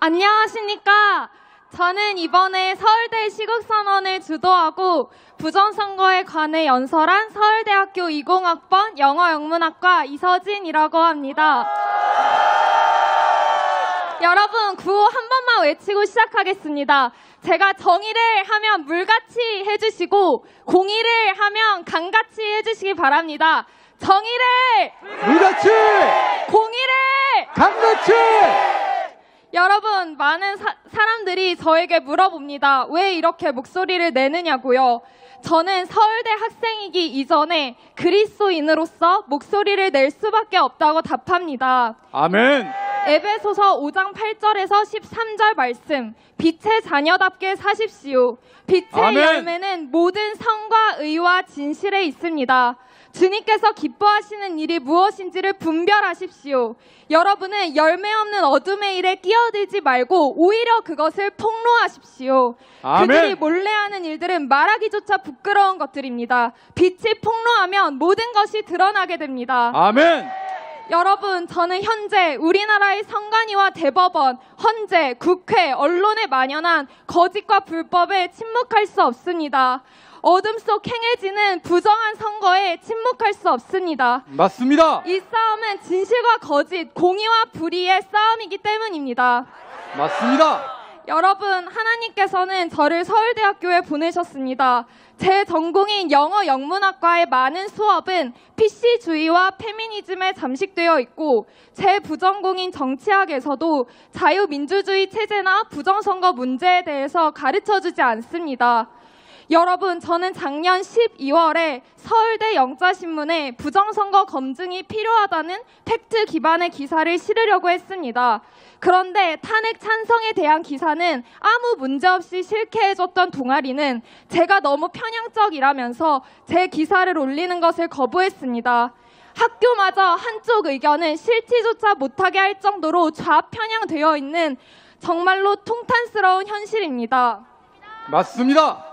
안녕하십니까. 저는 이번에 서울대 시국선언을 주도하고 부정선거에 관해 연설한 서울대학교 20학번 영어영문학과 이서진이라고 합니다. 여러분, 구호 한 번만 외치고 시작하겠습니다. 제가 정의를 하면 물같이 해주시고 공의를 하면 강같이 해주시기 바랍니다. 정의를 물같이! 공의를 강같이! 여러분, 많은 사람들이 저에게 물어봅니다. 왜 이렇게 목소리를 내느냐고요. 저는 서울대 학생이기 이전에 그리스도인으로서 목소리를 낼 수밖에 없다고 답합니다. 아멘. 에베소서 5장 8절에서 13절 말씀, 빛의 자녀답게 사십시오. 빛의 아멘. 열매는 모든 성과 의와 진실에 있습니다. 주님께서 기뻐하시는 일이 무엇인지를 분별하십시오. 여러분은 열매 없는 어둠의 일에 끼어들지 말고 오히려 그것을 폭로하십시오. 아멘. 그들이 몰래 하는 일들은 말하기조차 부끄러운 것들입니다. 빛이 폭로하면 모든 것이 드러나게 됩니다. 아멘. 여러분, 저는 현재 우리나라의 선관위와 대법원, 헌재, 국회, 언론에 만연한 거짓과 불법에 침묵할 수 없습니다. 어둠 속 행해지는 부정한 선거에 침묵할 수 없습니다. 맞습니다. 이 싸움은 진실과 거짓, 공의와 불의의 싸움이기 때문입니다. 맞습니다. 여러분, 하나님께서는 저를 서울대학교에 보내셨습니다. 제 전공인 영어영문학과의 많은 수업은 PC주의와 페미니즘에 잠식되어 있고 제 부전공인 정치학에서도 자유민주주의 체제나 부정선거 문제에 대해서 가르쳐주지 않습니다. 여러분, 저는 작년 12월에 서울대 영자신문에 부정선거 검증이 필요하다는 팩트 기반의 기사를 실으려고 했습니다. 그런데 탄핵 찬성에 대한 기사는 아무 문제 없이 실게해줬던 동아리는 제가 너무 편향적이라면서 제 기사를 올리는 것을 거부했습니다. 학교마저 한쪽 의견은 실티조차 못하게 할 정도로 좌편향되어 있는 정말로 통탄스러운 현실입니다. 맞습니다.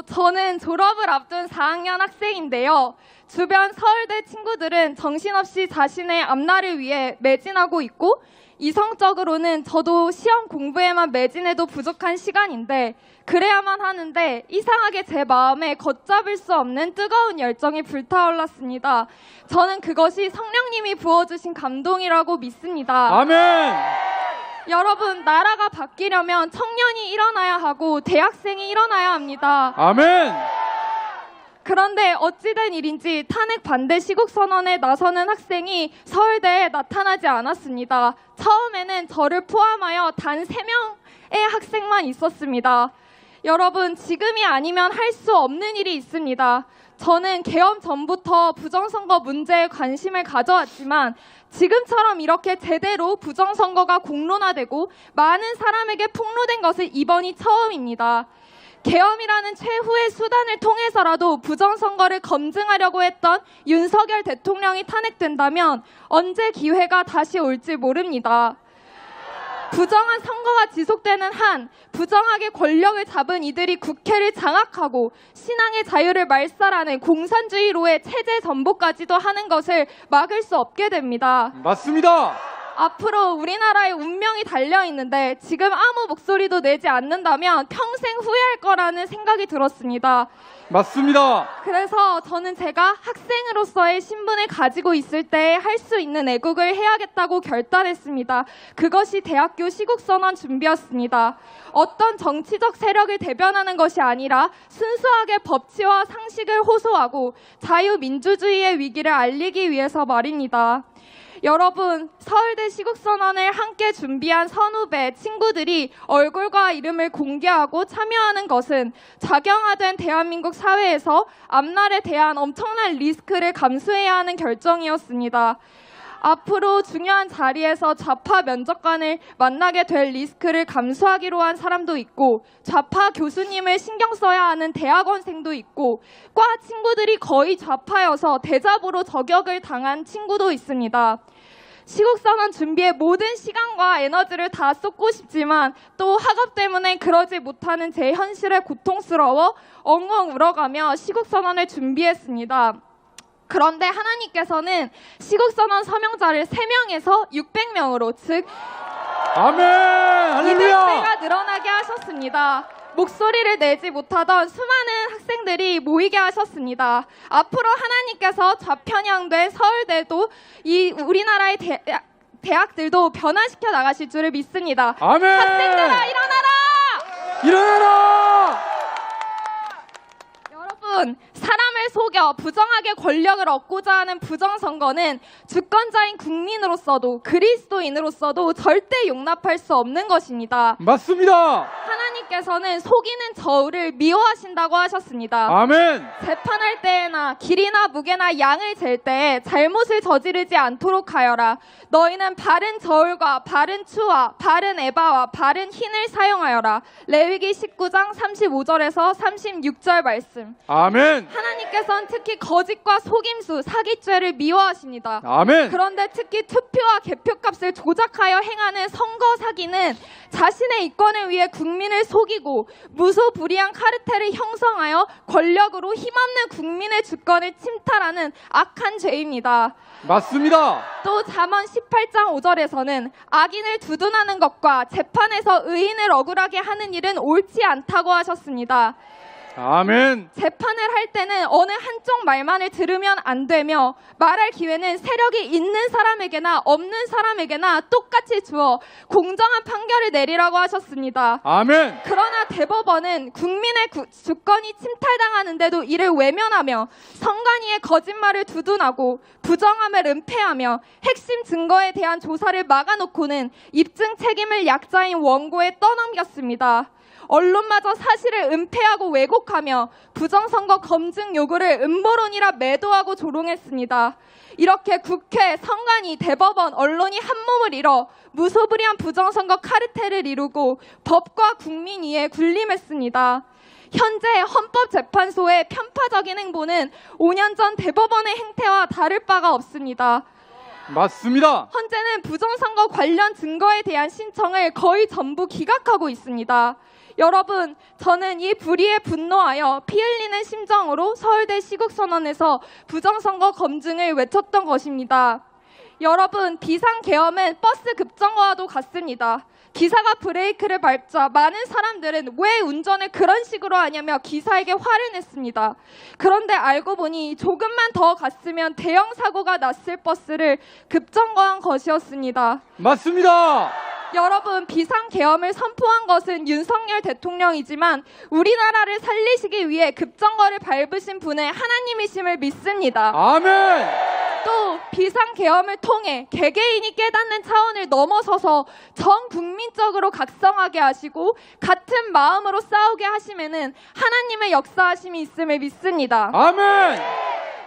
저는 졸업을 앞둔 4학년 학생인데요. 주변 서울대 친구들은 정신없이 자신의 앞날을 위해 매진하고 있고 이성적으로는 저도 시험 공부에만 매진해도 부족한 시간인데 그래야만 하는데 이상하게 제 마음에 걷잡을 수 없는 뜨거운 열정이 불타올랐습니다. 저는 그것이 성령님이 부어주신 감동이라고 믿습니다. 아멘. 여러분, 나라가 바뀌려면 청년이 일어나야 하고 대학생이 일어나야 합니다. 아멘. 그런데 어찌된 일인지 탄핵 반대 시국선언에 나서는 학생이 서울대에 나타나지 않았습니다. 처음에는 저를 포함하여 단 3명의 학생만 있었습니다. 여러분, 지금이 아니면 할 수 없는 일이 있습니다. 저는 개엄 전부터 부정선거 문제에 관심을 가져왔지만 지금처럼 이렇게 제대로 부정선거가 공론화되고 많은 사람에게 폭로된 것은 이번이 처음입니다. 계엄이라는 최후의 수단을 통해서라도 부정선거를 검증하려고 했던 윤석열 대통령이 탄핵된다면 언제 기회가 다시 올지 모릅니다. 부정한 선거가 지속되는 한 부정하게 권력을 잡은 이들이 국회를 장악하고 신앙의 자유를 말살하는 공산주의로의 체제 전복까지도 하는 것을 막을 수 없게 됩니다. 맞습니다. 앞으로 우리나라의 운명이 달려있는데 지금 아무 목소리도 내지 않는다면 평생 후회할 거라는 생각이 들었습니다. 맞습니다. 그래서 저는 제가 학생으로서의 신분을 가지고 있을 때 할 수 있는 애국을 해야겠다고 결단했습니다. 그것이 대학교 시국선언 준비였습니다. 어떤 정치적 세력을 대변하는 것이 아니라 순수하게 법치와 상식을 호소하고 자유민주주의의 위기를 알리기 위해서 말입니다. 여러분, 서울대 시국선언을 함께 준비한 선후배, 친구들이 얼굴과 이름을 공개하고 참여하는 것은 작용화된 대한민국 사회에서 앞날에 대한 엄청난 리스크를 감수해야 하는 결정이었습니다. 앞으로 중요한 자리에서 좌파 면접관을 만나게 될 리스크를 감수하기로 한 사람도 있고 좌파 교수님을 신경 써야 하는 대학원생도 있고 과 친구들이 거의 좌파여서 대잡으로 저격을 당한 친구도 있습니다. 시국선언 준비에 모든 시간과 에너지를 다 쏟고 싶지만 또 학업 때문에 그러지 못하는 제 현실에 고통스러워 엉엉 울어가며 시국선언을 준비했습니다. 그런데 하나님께서는 시국선언 서명자를 3명에서 600명으로 즉 아멘. 할렐루야. 200배가 늘어나게 하셨습니다. 목소리를 내지 못하던 수많은 학생들이 모이게 하셨습니다. 앞으로 하나님께서 좌편향대 서울대도 이 우리나라의 대학들도 변화시켜 나가실 줄을 믿습니다. 아멘. 학생들아 일어나라! 일어나라. 여러분, 사람을 속여 부정하게 권력을 얻고자 하는 부정선거는 주권자인 국민으로서도 그리스도인으로서도 절대 용납할 수 없는 것입니다. 맞습니다. 하나님께서는 속이는 저울을 미워하신다고 하셨습니다. 아멘. 재판할 때에나 길이나 무게나 양을 잴 때에 잘못을 저지르지 않도록 하여라. 너희는 바른 저울과 바른 추와 바른 에바와 바른 흰을 사용하여라. 레위기 19장 35절에서 36절 말씀. 아멘. 하나님께서는 특히 거짓과 속임수, 사기죄를 미워하십니다. 아멘. 그런데 특히 투표와 개표값을 조작하여 행하는 선거 사기는 자신의 이권을 위해 국민을 속이고 무소불위한 카르텔을 형성하여 권력으로 힘없는 국민의 주권을 침탈하는 악한 죄입니다. 맞습니다. 또 잠언 18장 5절에서는 악인을 두둔하는 것과 재판에서 의인을 억울하게 하는 일은 옳지 않다고 하셨습니다. 아멘. 재판을 할 때는 어느 한쪽 말만을 들으면 안 되며 말할 기회는 세력이 있는 사람에게나 없는 사람에게나 똑같이 주어 공정한 판결을 내리라고 하셨습니다. 아멘. 그러나 대법원은 국민의 주권이 침탈당하는데도 이를 외면하며 선관위의 거짓말을 두둔하고 부정함을 은폐하며 핵심 증거에 대한 조사를 막아놓고는 입증 책임을 약자인 원고에 떠넘겼습니다. 언론마저 사실을 은폐하고 왜곡하며 부정선거 검증 요구를 음모론이라 매도하고 조롱했습니다. 이렇게 국회, 선관위, 대법원, 언론이 한몸을 이뤄 무소불위한 부정선거 카르텔을 이루고 법과 국민 위에 군림했습니다. 현재 헌법재판소의 편파적인 행보는 5년 전 대법원의 행태와 다를 바가 없습니다. 맞습니다. 현재는 부정선거 관련 증거에 대한 신청을 거의 전부 기각하고 있습니다. 여러분, 저는 이 불의에 분노하여 피 흘리는 심정으로 서울대 시국선언에서 부정선거 검증을 외쳤던 것입니다. 여러분, 비상계엄은 버스 급정거와도 같습니다. 기사가 브레이크를 밟자 많은 사람들은 왜 운전을 그런 식으로 하냐며 기사에게 화를 냈습니다. 그런데 알고 보니 조금만 더 갔으면 대형 사고가 났을 버스를 급정거한 것이었습니다. 맞습니다. 여러분, 비상계엄을 선포한 것은 윤석열 대통령이지만 우리나라를 살리시기 위해 급정거를 밟으신 분은 하나님이심을 믿습니다. 아멘. 또 비상계엄을 통해 개개인이 깨닫는 차원을 넘어서서 전 국민적으로 각성하게 하시고 같은 마음으로 싸우게 하심에는 하나님의 역사하심이 있음을 믿습니다. 아멘.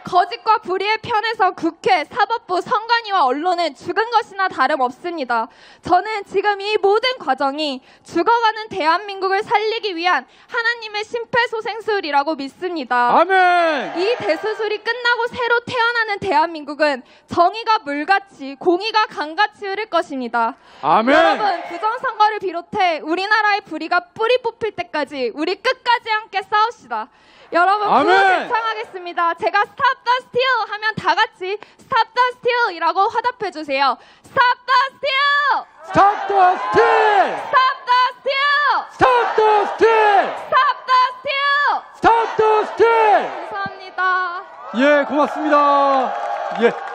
거짓과 불의의 편에서 국회, 사법부, 선관위와 언론은 죽은 것이나 다름없습니다. 저는 지금 이 모든 과정이 죽어가는 대한민국을 살리기 위한 하나님의 심폐소생술이라고 믿습니다. 아멘. 이 대수술이 끝나고 새로 태어나는 대한민국은 정의가 물같이 공의가 강같이 흐를 것입니다. 아멘. 여러분, 부정선거를 비롯해 우리나라의 불의가 뿌리 뽑힐 때까지 우리 끝까지 함께 싸웁시다. 여러분, 아멘. 구호 요청하겠습니다. 제가 Stop the Steal 하면 다 같이 Stop the Steal이라고 화답해 주세요. Stop the Steal! Stop the steal. Stop the Steal! Stop the steal. Stop the Steal! Stop the steal. 감사합니다. 예, 고맙습니다. 예.